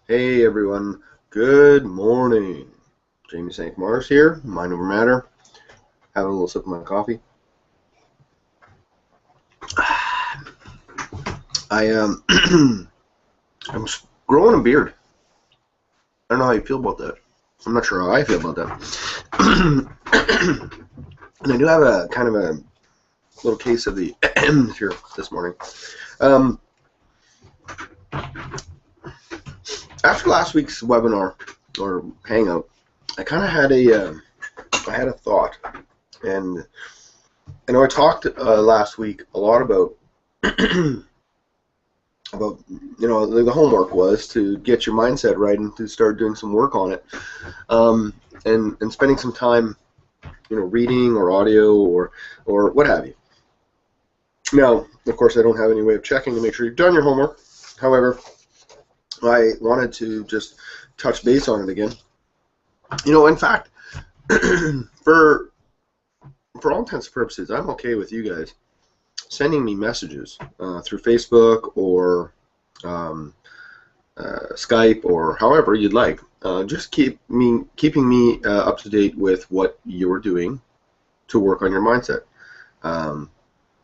Hey everyone, good morning. Jamie Cinq-Mars here, Mind Over Matter. Having a little sip of my coffee. I'm growing a beard. I don't know how you feel about that. I'm not sure how I feel about that. And I do have a kind of a little case of the here this morning. After last week's webinar or hangout, I kind of had a thought, and I know I talked last week a lot about the homework was to get your mindset right and to start doing some work on it, and spending some time, reading or audio or what have you. Now, of course, I don't have any way of checking to make sure you've done your homework. However, I wanted to just touch base on it again. In fact, for all intents and purposes, I'm okay with you guys sending me messages through Facebook or Skype or however you'd like. Just keeping me up to date with what you're doing to work on your mindset,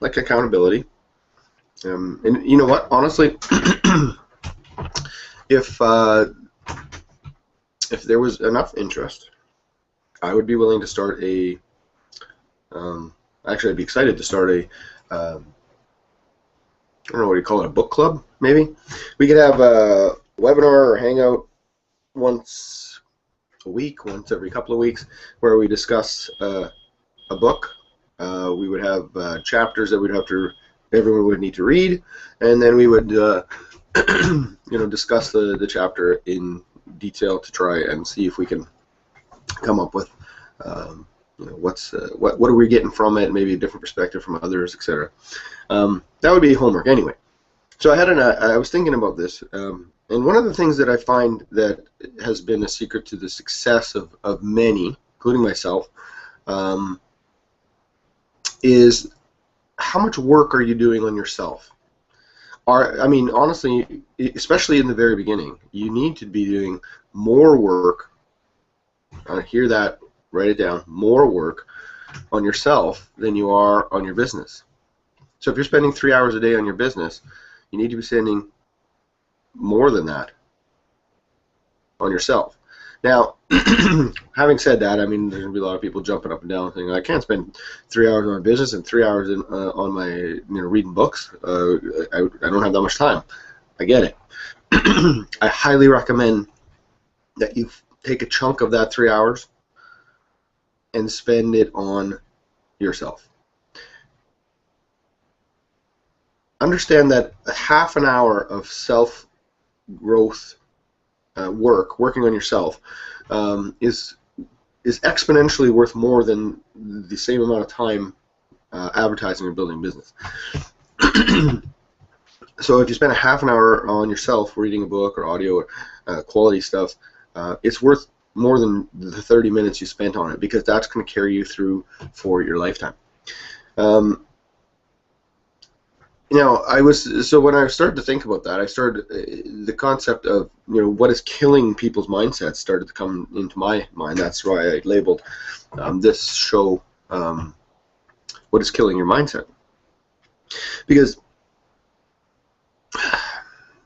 like accountability. And you know what? Honestly, if there was enough interest, I would be willing to start a. Actually, I'd be excited to start a. I don't know what you call it, a book club, maybe. We could have a webinar or hangout once a week, once every couple of weeks, where we discuss a book. We would have chapters that everyone would need to read, and then we would discuss the chapter in detail to try and see if we can come up with what are we getting from it, maybe a different perspective from others, etc. That would be homework anyway. So I was thinking about this, and one of the things that I find that has been a secret to the success of many, including myself, is how much work are you doing on yourself? Honestly, especially in the very beginning, you need to be doing more work. Hear that, write it down, more work on yourself than you are on your business. So if you're spending 3 hours a day on your business, you need to be spending more than that on yourself. Now, having said that, there's going to be a lot of people jumping up and down saying, I can't spend 3 hours on my business and 3 hours on my reading books. I don't have that much time. I get it. I highly recommend that you take a chunk of that 3 hours and spend it on yourself. Understand that a half an hour of self-growth working on yourself is exponentially worth more than the same amount of time advertising or building a business. So if you spend a half an hour on yourself reading a book or audio or quality stuff, it's worth more than the 30 minutes you spent on it, because that's going to carry you through for your lifetime. So when I started to think about that, I started the concept of what is killing people's mindsets started to come into my mind. That's why I labeled this show "What is Killing Your Mindset," because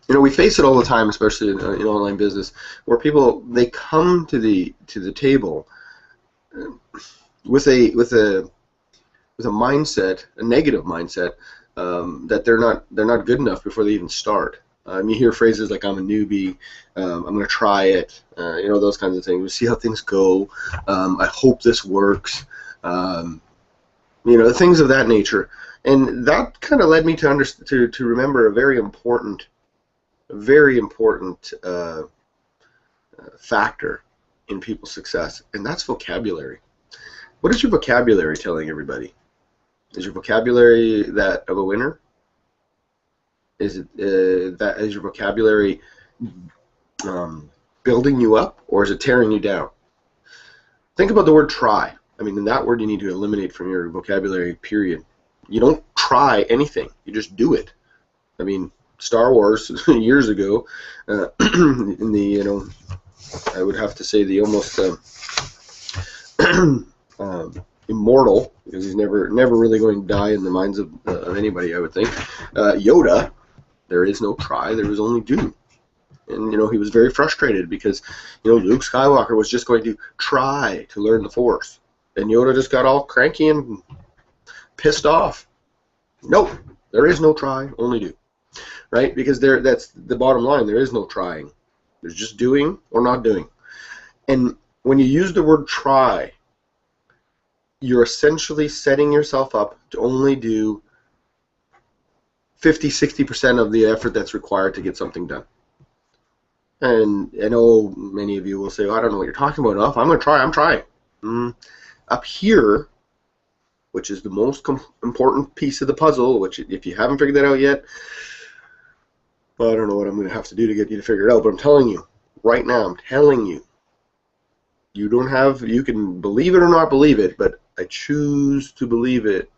we face it all the time, especially in online business, where people come to the table with a mindset, a negative mindset. That they're not good enough before they even start. You hear phrases like "I'm a newbie," "I'm going to try it," those kinds of things. We see how things go. I hope this works. Things of that nature, and that kind of led me to remember a very important factor in people's success, and that's vocabulary. What is your vocabulary telling everybody? Is your vocabulary that of a winner? Is your vocabulary building you up, or is it tearing you down? Think about the word try. That word you need to eliminate from your vocabulary, period. You don't try anything. You just do it. Star Wars years ago, in the, I would have to say the almost immortal, because he's never really going to die in the minds of anybody, I would think. Yoda, there is no try, there is only do. And he was very frustrated because Luke Skywalker was just going to try to learn the Force, and Yoda just got all cranky and pissed off. Nope, there is no try, only do. Right? Because that's the bottom line. There is no trying. There's just doing or not doing. And when you use the word try, you're essentially setting yourself up to only do 50-60% of the effort that's required to get something done. And I know many of you will say, oh, I don't know what you're talking about. Oh, if I'm going to try, I'm trying. Up here, which is the most important piece of the puzzle, which if you haven't figured that out yet, well, I don't know what I'm going to have to do to get you to figure it out, but I'm telling you, right now, I'm telling you, you can believe it or not believe it, but I choose to believe it,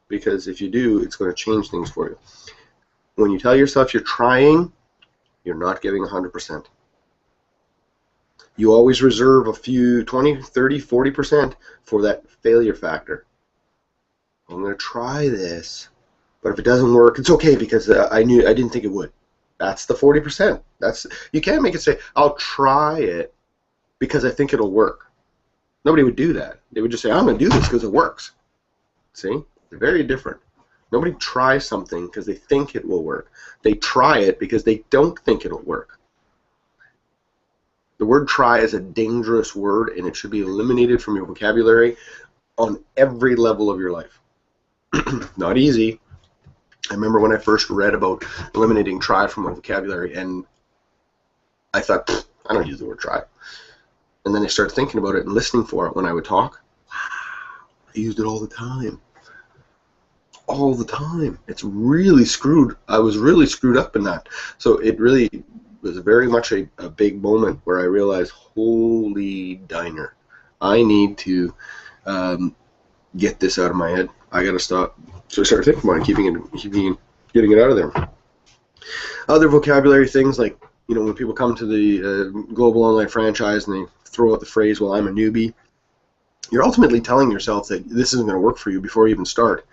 because if you do, it's going to change things for you. When you tell yourself you're trying, you're not giving 100%. You always reserve a few 20, 30, 40% for that failure factor. I'm going to try this, but if it doesn't work, it's okay, because I didn't think it would. That's the 40%. You can't make it say, I'll try it because I think it'll work. Nobody would do that. They would just say, I'm going to do this because it works. See? They're very different. Nobody tries something because they think it will work. They try it because they don't think it'll work. The word try is a dangerous word, and it should be eliminated from your vocabulary on every level of your life. Not easy. I remember when I first read about eliminating try from my vocabulary, and I thought, I don't use the word try. And then I started thinking about it and listening for it when I would talk. Wow, I used it all the time. All the time. It's really screwed. I was really screwed up in that. So it really was very much a big moment where I realized, holy diner, I need to get this out of my head. I got to stop. So I started thinking about it, getting it out of there. Other vocabulary things like, when people come to the global online franchise and they throw out the phrase, well, I'm a newbie, you're ultimately telling yourself that this isn't going to work for you before you even start.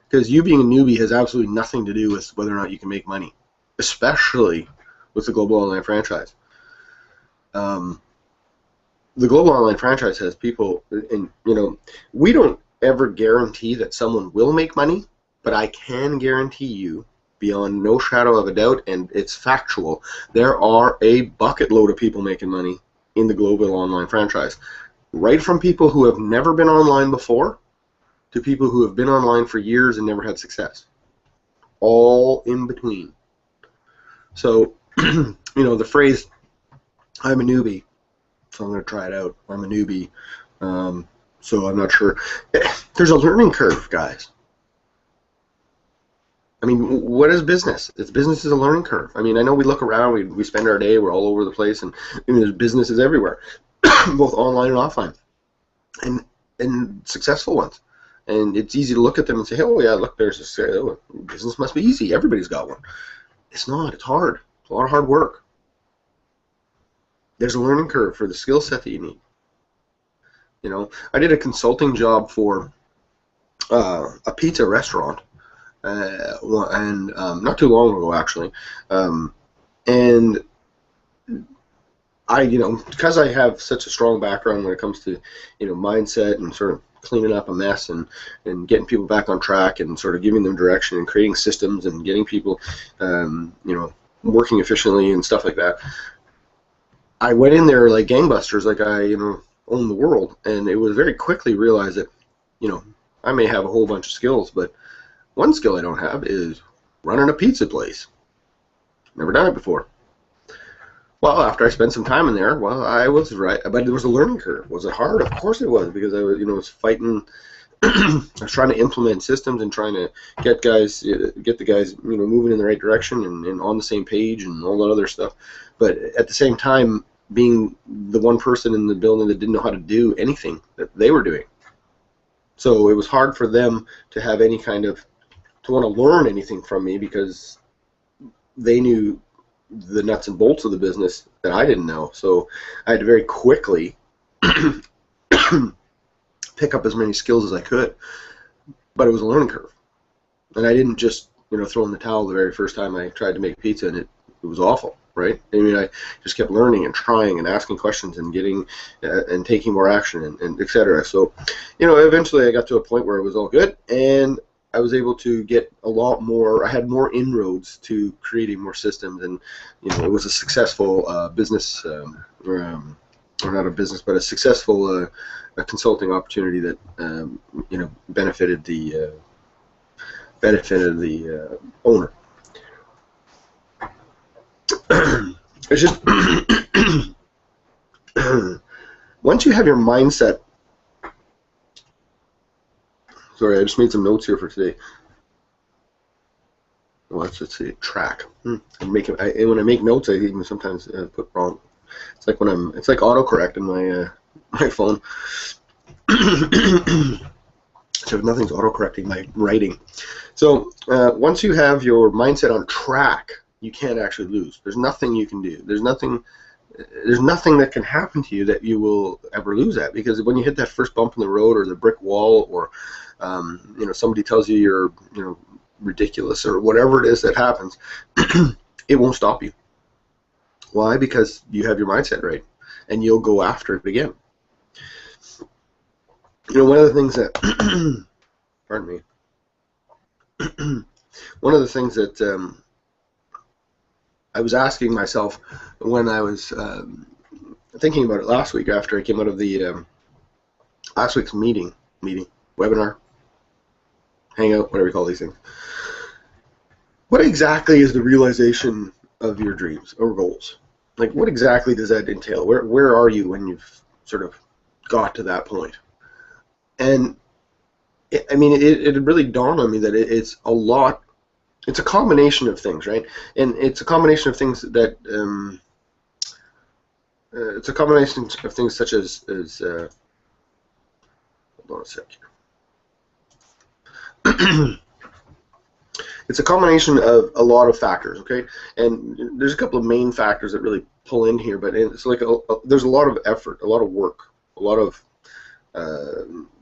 Because you being a newbie has absolutely nothing to do with whether or not you can make money, especially with the global online franchise. The global online franchise has people, and we don't ever guarantee that someone will make money, but I can guarantee you, beyond no shadow of a doubt, and it's factual, there are a bucket load of people making money in the global online franchise. Right from people who have never been online before to people who have been online for years and never had success. All in between. So, the phrase, I'm a newbie, so I'm going to try it out. I'm a newbie, so I'm not sure. There's a learning curve, guys. I mean, what is business? Business is a learning curve. I mean, I know we look around, we spend our day, we're all over the place, and there's businesses everywhere, both online and offline, and successful ones. And it's easy to look at them and say, oh yeah, look, there's business must be easy. Everybody's got one. It's not. It's hard. It's a lot of hard work. There's a learning curve for the skill set that you need. I did a consulting job for a pizza restaurant, and not too long ago actually, and I, because I have such a strong background when it comes to, mindset and sort of cleaning up a mess and getting people back on track and sort of giving them direction and creating systems and getting people, working efficiently and stuff like that. I went in there like gangbusters, like I, own the world, and it was very quickly realized that, I may have a whole bunch of skills, but one skill I don't have is running a pizza place. Never done it before. Well, after I spent some time in there, well, I was right, but there was a learning curve. Was it hard? Of course it was, because I was, was fighting. I was trying to implement systems and trying to get the guys, moving in the right direction and on the same page and all that other stuff. But at the same time, being the one person in the building that didn't know how to do anything that they were doing. So it was hard for them to have any kind of, to want to learn anything from me, because they knew the nuts and bolts of the business that I didn't know. So I had to very quickly pick up as many skills as I could. But it was a learning curve. And I didn't just, throw in the towel the very first time I tried to make pizza, and it was awful, right? I mean, I just kept learning and trying and asking questions and getting and taking more action and et cetera. So, eventually I got to a point where it was all good, and I was able to get a lot more. I had more inroads to creating more systems, and it was a successful business, or not a business, but a successful a consulting opportunity that benefited the owner. It's just once you have your mindset. Sorry, I just made some notes here for today. Well, let's see, track. When I make notes, I even sometimes put wrong. It's like it's like autocorrect in my phone. So nothing's autocorrecting my writing. So once you have your mindset on track, you can't actually lose. There's nothing you can do. There's nothing that can happen to you that you will ever lose at, because when you hit that first bump in the road, or the brick wall, or somebody tells you you're ridiculous, or whatever it is that happens, it won't stop you. Why? Because you have your mindset right, and you'll go after it again. One of the things that pardon me. One of the things that I was asking myself when I was thinking about it last week, after I came out of the last week's meeting, webinar, hangout, whatever you call these things. What exactly is the realization of your dreams or goals? Like, what exactly does that entail? Where are you when you've sort of got to that point? And it really dawned on me that it's a lot. It's a combination of things, right? And it's a combination of things that it's a combination of things such as hold on a sec here. It's a combination of a lot of factors, okay? And there's a couple of main factors that really pull in here, but it's like there's a lot of effort, a lot of work, a lot of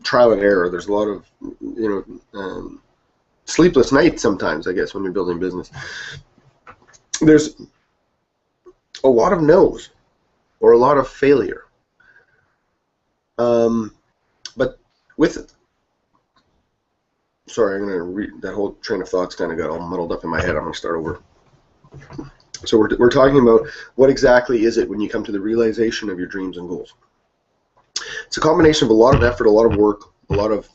trial and error. There's a lot of sleepless nights sometimes, I guess, when you're building a business. There's a lot of no's or a lot of failure. But with sorry, I'm going to read that whole train of thoughts. Kind of got all muddled up in my head. I'm going to start over. So we're talking about what exactly is it when you come to the realization of your dreams and goals. It's a combination of a lot of effort, a lot of work, a lot of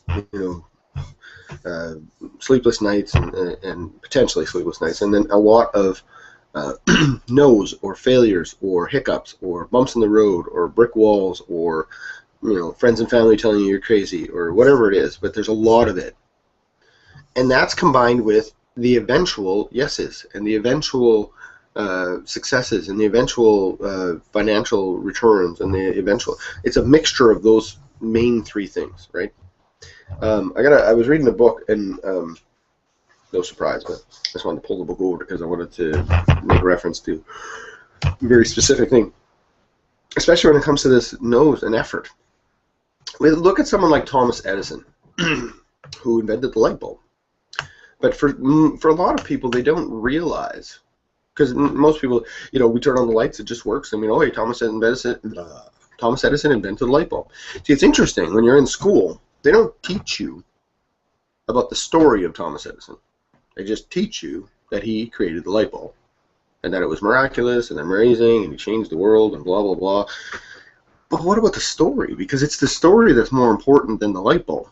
sleepless nights and potentially sleepless nights, and then a lot of no's or failures or hiccups or bumps in the road or brick walls or friends and family telling you you're crazy or whatever it is. But there's a lot of it, and that's combined with the eventual yeses and the eventual successes and the eventual financial returns and the eventual. It's a mixture of those main three things, right? I was reading the book, and no surprise, but I just wanted to pull the book over because I wanted to make reference to a very specific thing, especially when it comes to this nose and effort. Look at someone like Thomas Edison, who invented the light bulb. But for a lot of people, they don't realize, because most people, we turn on the lights, it just works, and we know, hey, Thomas Edison invented the light bulb. See, it's interesting, when you're in school, they don't teach you about the story of Thomas Edison. They just teach you that he created the light bulb, and that it was miraculous and amazing, and he changed the world, and blah, blah, blah. But what about the story? Because it's the story that's more important than the light bulb.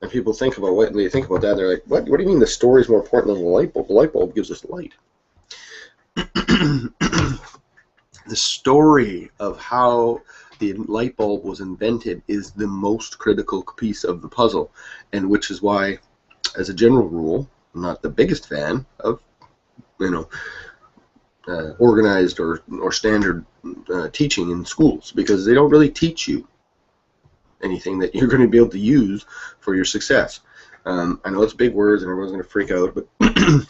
And people think about what they think about that, they're like, what do you mean the story is more important than the light bulb? The light bulb gives us light. The story of how the light bulb was invented is the most critical piece of the puzzle, and which is why, as a general rule, I'm not the biggest fan of organized or standard teaching in schools, because they don't really teach you anything that you're going to be able to use for your success. I know it's big words and everyone's going to freak out, but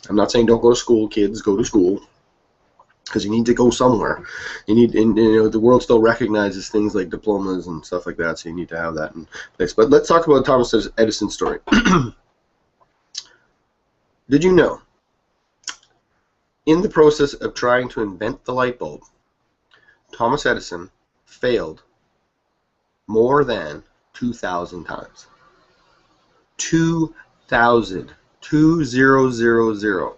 I'm not saying don't go to school, kids. Go to school because you need to go somewhere. You need, and you know, the world still recognizes things like diplomas and stuff like that, so you need to have that in place. But let's talk about Thomas Edison's story. Did you know, in the process of trying to invent the light bulb, Thomas Edison failed more than 2,000 times? 2,000. 2000.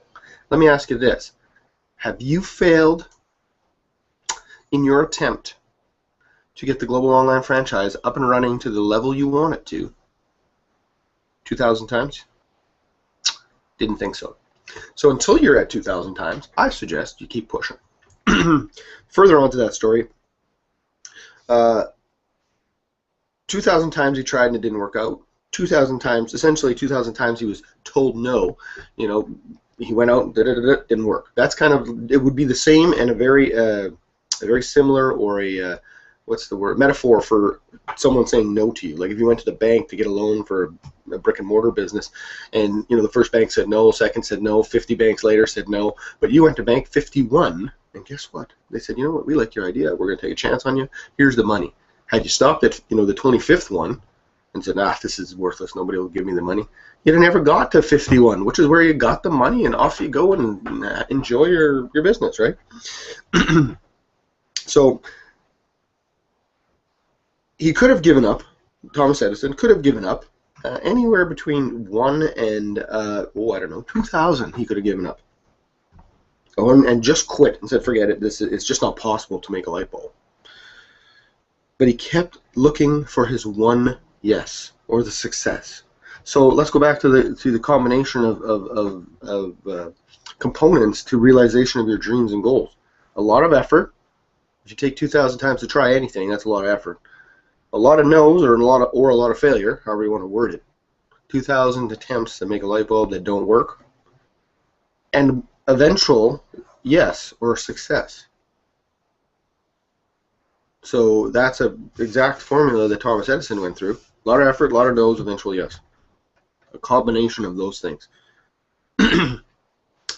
Let me ask you this. Have you failed in your attempt to get the global online franchise up and running to the level you want it to 2,000 times? Didn't think so. So until you're at 2,000 times, I suggest you keep pushing. Further on to that story, 2,000 times he tried and it didn't work out. 2,000 times, essentially 2,000 times he was told no. You know, he went out and didn't work. That's kind of, it would be the same and a very similar, or a what's the word, metaphor for someone saying no to you. Like if you went to the bank to get a loan for a brick and mortar business, and you know the first bank said no, second said no, 50 banks later said no, but you went to bank 51, and guess what? They said, you know what, we like your idea, we're going to take a chance on you, here's the money. Had you stopped at, you know, the 25th one and said, this is worthless, nobody will give me the money, you'd have never got to 51, which is where you got the money, and off you go and enjoy your business, right? So he could have given up, Thomas Edison could have given up anywhere between 1 and, I don't know, 2,000 he could have given up. And just quit and said, forget it, it's just not possible to make a light bulb. But he kept looking for his one yes, or the success. So let's go back to the combination of components to realization of your dreams and goals. A lot of effort. If you take 2,000 times to try anything, that's a lot of effort. A lot of no's, or a lot of failure, however you want to word it. 2,000 attempts to make a light bulb that don't work, and eventual yes, or success. So that's an exact formula that Thomas Edison went through. A lot of effort, a lot of no's, eventual yes. A combination of those things.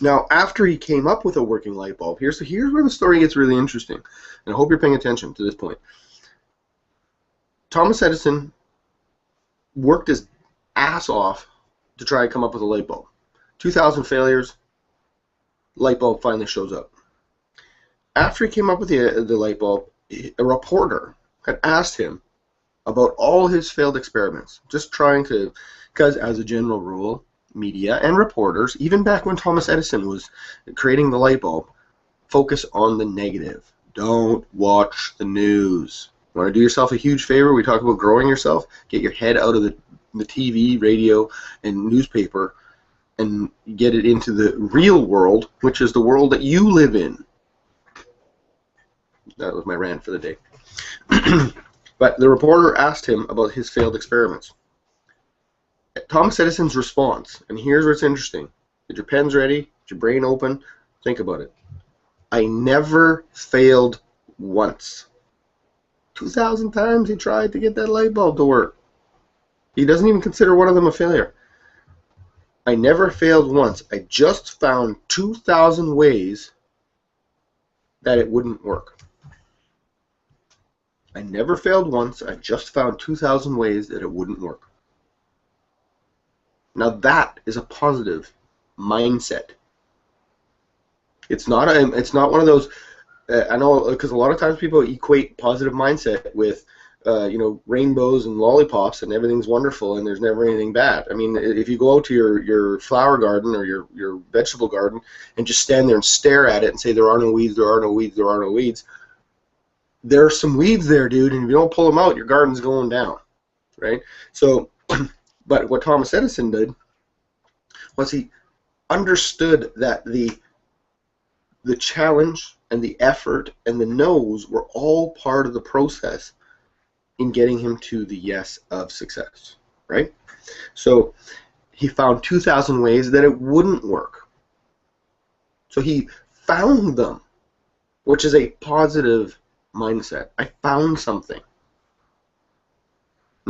Now, after he came up with a working light bulb, here's where the story gets really interesting, and I hope you're paying attention to this point. Thomas Edison worked his ass off to try and come up with a light bulb. 2,000 failures, light bulb finally shows up. After he came up with the light bulb, a reporter had asked him about all his failed experiments, just trying to, because as a general rule, media and reporters, even back when Thomas Edison was creating the light bulb, focus on the negative. Don't watch the news. You want to do yourself a huge favor? We talk about growing yourself. Get your head out of the TV, radio, and newspaper and get it into the real world, which is the world that you live in. That was my rant for the day. But the reporter asked him about his failed experiments. Thomas Edison's response, and here's where it's interesting. Get your pens ready, get your brain open, think about it. I never failed once. 2,000 times he tried to get that light bulb to work. He doesn't even consider one of them a failure. I never failed once. I just found 2,000 ways that it wouldn't work. I never failed once. I just found 2,000 ways that it wouldn't work. Now that is a positive mindset. It's not one of those. I know, because a lot of times people equate positive mindset with, rainbows and lollipops and everything's wonderful and there's never anything bad. I mean, if you go out to your flower garden or your vegetable garden and just stand there and stare at it and say there are no weeds, there are no weeds, there are no weeds, there are some weeds there, dude, and if you don't pull them out, your garden's going down, right? So, but what Thomas Edison did was he understood that the challenge and the effort and the no's were all part of the process in getting him to the yes of success, right? So he found 2,000 ways that it wouldn't work. So he found them, which is a positive mindset. I found something.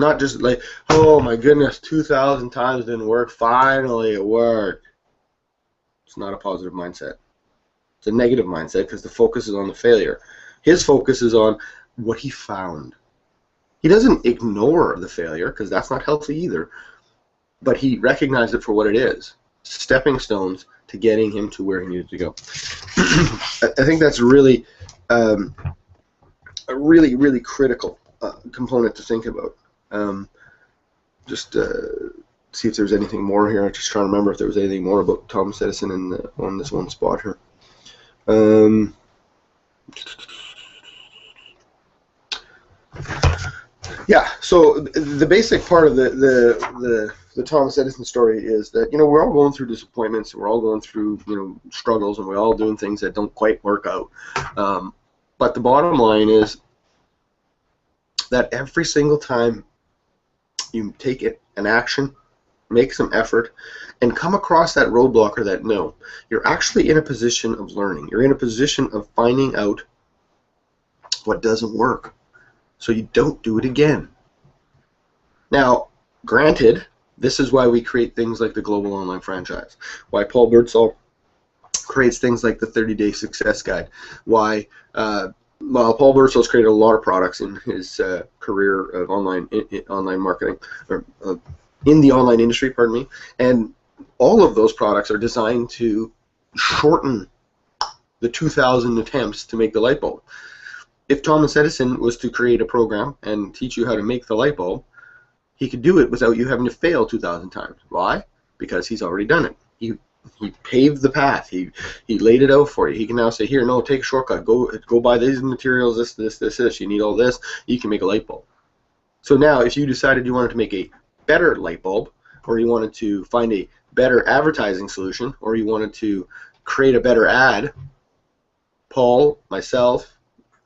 Not just like, oh my goodness, 2,000 times didn't work, finally it worked. It's not a positive mindset. It's a negative mindset because the focus is on the failure. His focus is on what he found. He doesn't ignore the failure because that's not healthy either, but he recognized it for what it is. Stepping stones to getting him to where he needed to go. I think that's really a really critical component to think about. Just see if there's anything more here. I'm just trying to remember if there was anything more about Thomas Edison on this one spot here. Yeah, so the basic part of the Thomas Edison story is that, we're all going through disappointments, we're all going through, struggles, and we're all doing things that don't quite work out. But the bottom line is that every single time you take an action, make some effort, and come across that roadblock or that no, you're actually in a position of learning. You're in a position of finding out what doesn't work, so you don't do it again. Now, granted, this is why we create things like the Global Online Franchise, why Paul Birdsall creates things like the 30-Day Success Guide, why Paul Birdsall's created a lot of products in his career of online marketing, or in the online industry, pardon me, and all of those products are designed to shorten the 2,000 attempts to make the light bulb. If Thomas Edison was to create a program and teach you how to make the light bulb, he could do it without you having to fail 2,000 times. Why? Because he's already done it. He paved the path. He laid it out for you. He can now say, here, no, take a shortcut. Go buy these materials, this. You need all this. You can make a light bulb. So now, if you decided you wanted to make a better light bulb, or you wanted to find a better advertising solution, or you wanted to create a better ad, Paul, myself,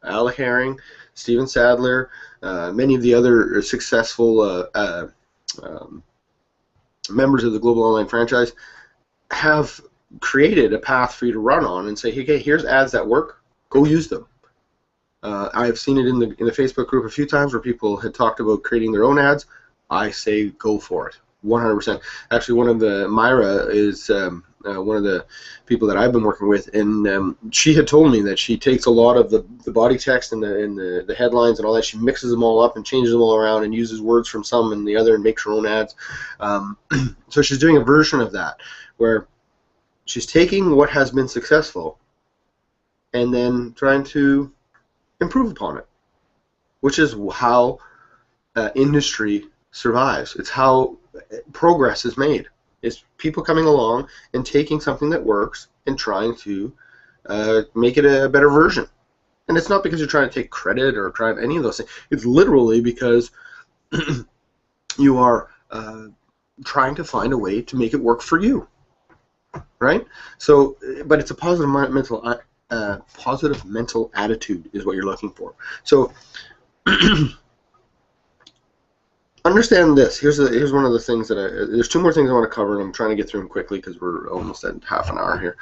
Alec Herring, Steven Sadler, many of the other successful members of the Global Online Franchise have created a path for you to run on and say, hey, okay, here's ads that work, go use them. I've seen it in the Facebook group a few times where people had talked about creating their own ads. I say go for it, 100%. Actually, one of the, Myra is one of the people that I've been working with, and she had told me that she takes a lot of the body text and the headlines and all that, she mixes them all up and changes them all around and uses words from some and the other and makes her own ads. So she's doing a version of that where she's taking what has been successful and then trying to improve upon it, which is how industry survives. It's how progress is made. It's people coming along and taking something that works and trying to make it a better version. And it's not because you're trying to take credit or trying any of those things. It's literally because you are trying to find a way to make it work for you, right? So, but it's a positive mental attitude is what you're looking for. So. Understand this. Here's one of the things that there's two more things I want to cover, and I'm trying to get through them quickly because we're almost at half an hour here.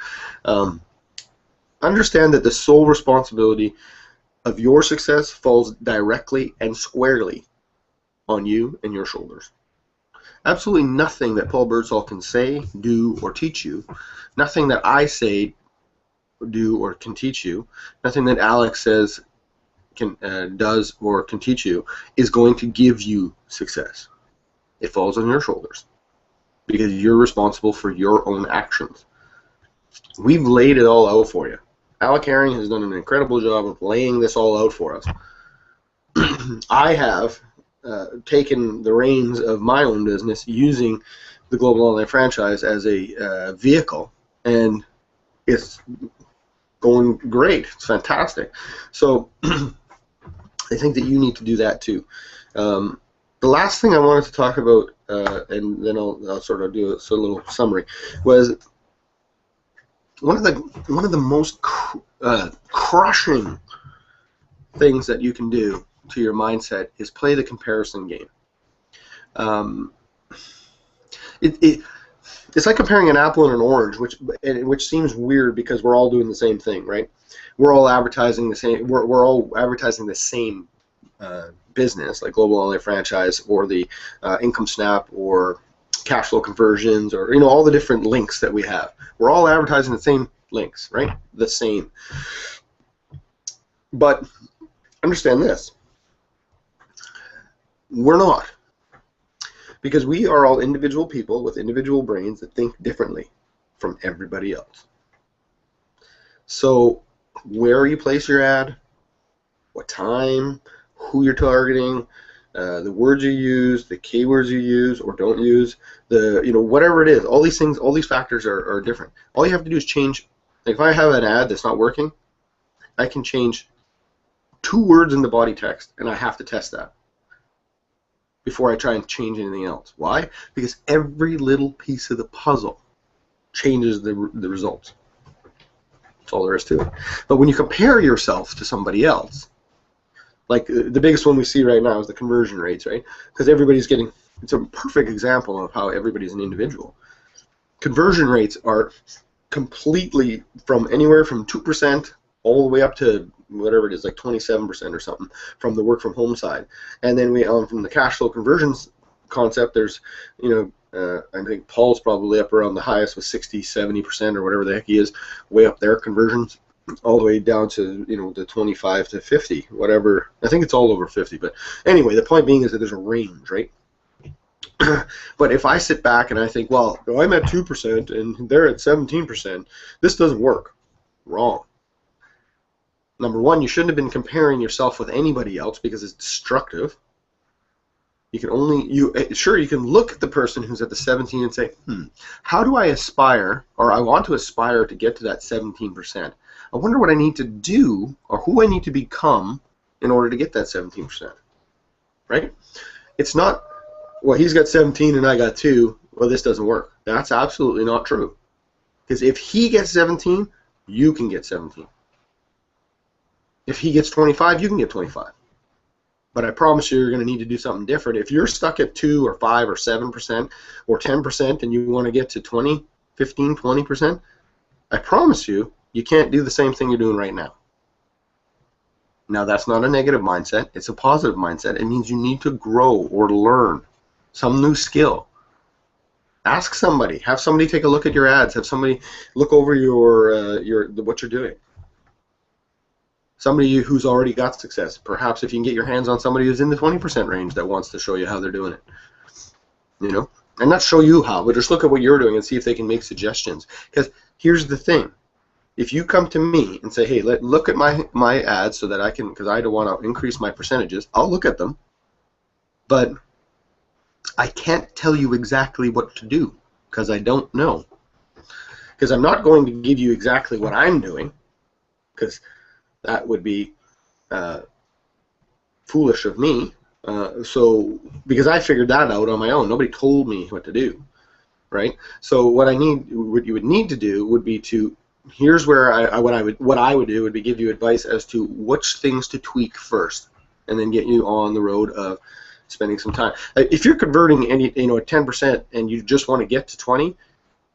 Understand that the sole responsibility of your success falls directly and squarely on you and your shoulders. Absolutely nothing that Paul Birdsall can say, do, or teach you, nothing that I say, do, or can teach you, nothing that Alex says, does or can teach you is going to give you success. It falls on your shoulders because you're responsible for your own actions. We've laid it all out for you. Alec Herring has done an incredible job of laying this all out for us. I have taken the reins of my own business using the Global Online Franchise as a vehicle, and it's going great. It's fantastic. So I think that you need to do that too. The last thing I wanted to talk about, and then I'll sort of do a little summary, was one of the most crushing things that you can do to your mindset is play the comparison game. It's like comparing an apple and an orange, which seems weird because we're all doing the same thing, right? We're all advertising the same. We're all advertising the same business, like global online franchise, or the income snap, or cash flow conversions, or all the different links that we have. We're all advertising the same links, right? The same. But understand this. We're not. Because we are all individual people with individual brains that think differently from everybody else. So where you place your ad, what time, who you're targeting, the words you use, the keywords you use or don't use, whatever it is, all these things, all these factors are different. All you have to do is change. Like if I have an ad that's not working, I can change 2 words in the body text, and I have to test that before I try and change anything else. Why? Because every little piece of the puzzle changes the results. That's all there is to it. But when you compare yourself to somebody else, like the biggest one we see right now is the conversion rates, right? Because everybody's getting, it's a perfect example of how everybody's an individual. Conversion rates are completely from anywhere from 2% all the way up to whatever it is, like 27% or something from the work from home side. And then we from the cash flow conversions concept, there's I think Paul's probably up around the highest with 60-70% or whatever the heck he is, way up there, conversions, all the way down to the 25 to 50, whatever. I think it's all over 50, but anyway, the point being is that there's a range, right? But if I sit back and I think, well, I'm at 2% and they're at 17%, this doesn't work. Wrong. Number one, you shouldn't have been comparing yourself with anybody else because it's destructive. You can you can look at the person who's at the 17 and say, how do I aspire, or I want to aspire to get to that 17%. I wonder what I need to do or who I need to become in order to get that 17%. Right? It's not, well, he's got 17 and I got 2. Well, this doesn't work. That's absolutely not true. Because if he gets 17, you can get 17. If he gets 25, you can get 25. But I promise you're going to need to do something different. If you're stuck at 2 or 5 or 7% or 10% and you want to get to 20, 15, 20%, I promise you, you can't do the same thing you're doing right now. Now, that's not a negative mindset. It's a positive mindset. It means you need to grow or learn some new skill. Ask somebody. Have somebody take a look at your ads. Have somebody look over what you're doing. Somebody who's already got success. Perhaps if you can get your hands on somebody who's in the 20% range that wants to show you how they're doing it. And not show you how, but just look at what you're doing and see if they can make suggestions. Because here's the thing. If you come to me and say, hey, look at my ads so that I can, because I don't want to increase my percentages, I'll look at them. But I can't tell you exactly what to do because I don't know. Because I'm not going to give you exactly what I'm doing, because that would be foolish of me. Because I figured that out on my own. Nobody told me what to do, right? So what you would need to do would be to, here's where what I would do would be give you advice as to which things to tweak first, and then get you on the road of spending some time. If you're converting at 10% and you just want to get to 20,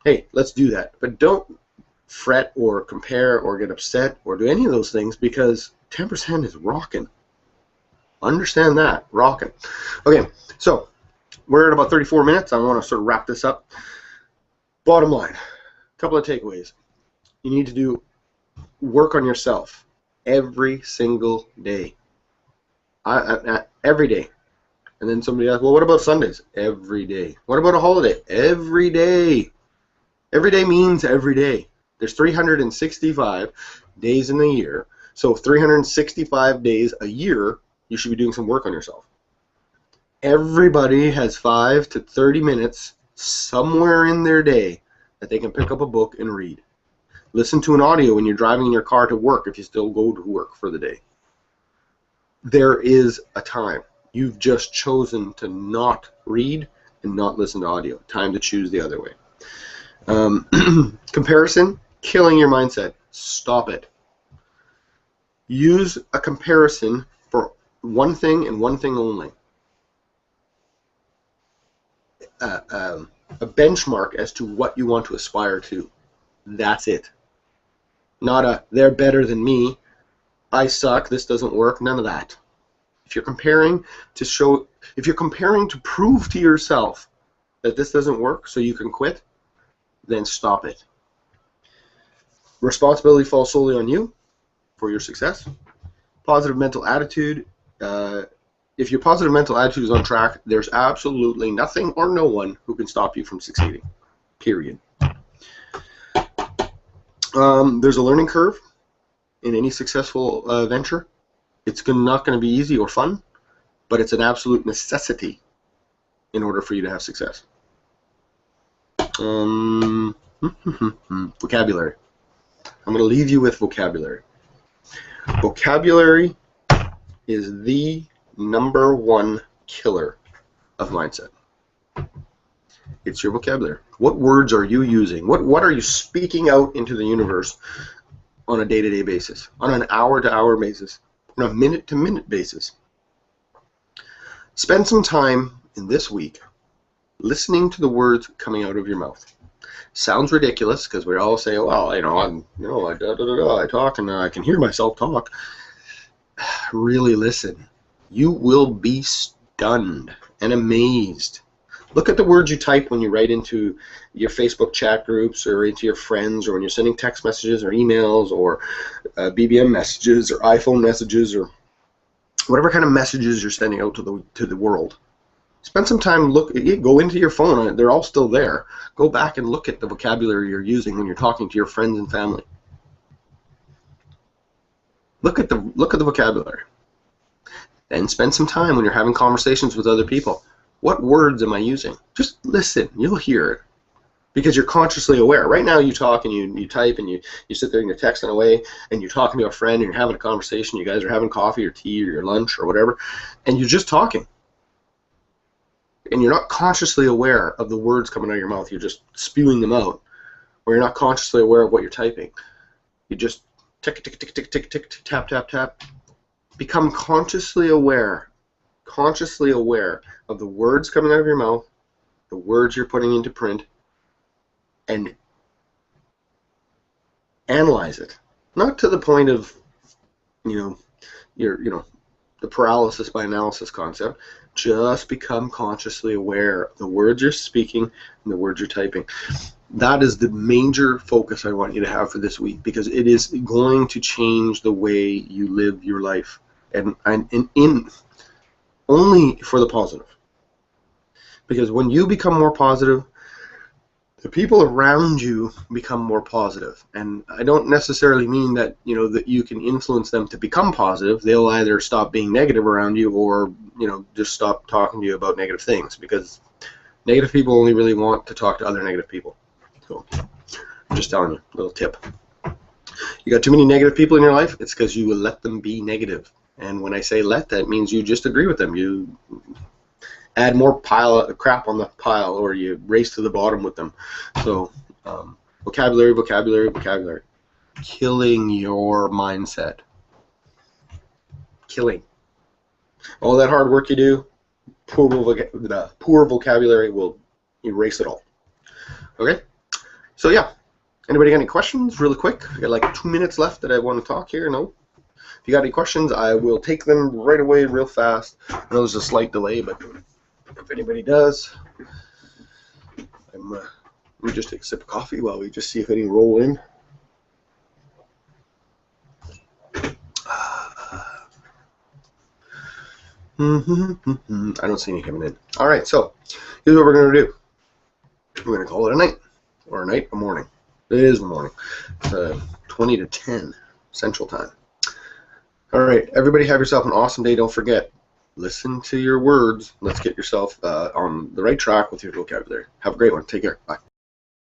hey, let's do that. But don't fret or compare or get upset or do any of those things, because 10% is rocking. Understand that, rocking. Okay, so we're at about 34 minutes. I want to sort of wrap this up. Bottom line, a couple of takeaways. You need to do work on yourself every single day. Every day. And then somebody asks, well, what about Sundays? Every day. What about a holiday? Every day. Every day means every day. There's 365 days in a year. So 365 days a year, you should be doing some work on yourself. Everybody has 5 to 30 minutes somewhere in their day that they can pick up a book and read. Listen to an audio when you're driving in your car to work if you still go to work for the day. There is a time. You've just chosen to not read and not listen to audio. Time to choose the other way. Comparison, killing your mindset. Stop it. Use a comparison for one thing and one thing only. A benchmark as to what you want to aspire to. That's it. Not a, they're better than me, I suck, this doesn't work, none of that. If you're comparing to prove to yourself that this doesn't work so you can quit, then stop it. Responsibility falls solely on you for your success. Positive mental attitude. If your positive mental attitude is on track, there's absolutely nothing or no one who can stop you from succeeding. Period. There's a learning curve in any successful venture. It's not going to be easy or fun, but it's an absolute necessity in order for you to have success. Vocabulary. I'm going to leave you with vocabulary. Vocabulary is the #1 killer of mindset. It's your vocabulary. What words are you using? What are you speaking out into the universe on a day-to-day basis, on an hour-to-hour basis, on a minute-to-minute basis? Spend some time in this week listening to the words coming out of your mouth. Sounds ridiculous because we all say, well, I talk and I can hear myself talk. Really listen. You will be stunned and amazed. Look at the words you type when you write into your Facebook chat groups or into your friends, or when you're sending text messages or emails or BBM messages or iPhone messages or whatever kind of messages you're sending out to the world. Spend some time, go into your phone. They're all still there. Go back and look at the vocabulary you're using when you're talking to your friends and family. Look at the vocabulary. Then spend some time when you're having conversations with other people. What words am I using? Just listen. You'll hear it because you're consciously aware. Right now you talk and you type and you sit there and you're texting away and you're talking to a friend and you're having a conversation. You guys are having coffee or tea or your lunch or whatever, and you're just talking. And you're not consciously aware of the words coming out of your mouth. You're just spewing them out, or you're not consciously aware of what you're typing. You just tick, tick, tick, tick, tick, tick, tap, tap, tap. Become consciously aware of the words coming out of your mouth, the words you're putting into print, and analyze it. Not to the point of, the paralysis by analysis concept. Just become consciously aware of the words you're speaking and the words you're typing. That is the major focus I want you to have for this week, because it is going to change the way you live your life, and only for the positive. Because when you become more positive, the people around you become more positive. And I don't necessarily mean that that you can influence them to become positive. They'll either stop being negative around you, or just stop talking to you about negative things, because negative people only really want to talk to other negative people. So I'm just telling you, a little tip. You got too many negative people in your life, it's because you will let them be negative. And when I say let, that means you just agree with them. You add more crap on the pile, or you race to the bottom with them. So vocabulary, vocabulary, vocabulary. Killing your mindset. Killing. All that hard work you do, poor vocabulary will erase it all. Okay? So yeah. Anybody got any questions really quick? I got like 2 minutes left that I want to talk here. No? If you got any questions, I will take them right away real fast. I know there's a slight delay, but if anybody does, let me just take a sip of coffee while we just see if any roll in. I don't see any coming in. All right, so here's what we're going to do. We're going to call it a night, or a morning. It is the morning. It's 20 to 10 Central Time. All right, everybody have yourself an awesome day. Don't forget, listen to your words. Let's get yourself on the right track with your vocabulary. Have a great one. Take care. Bye.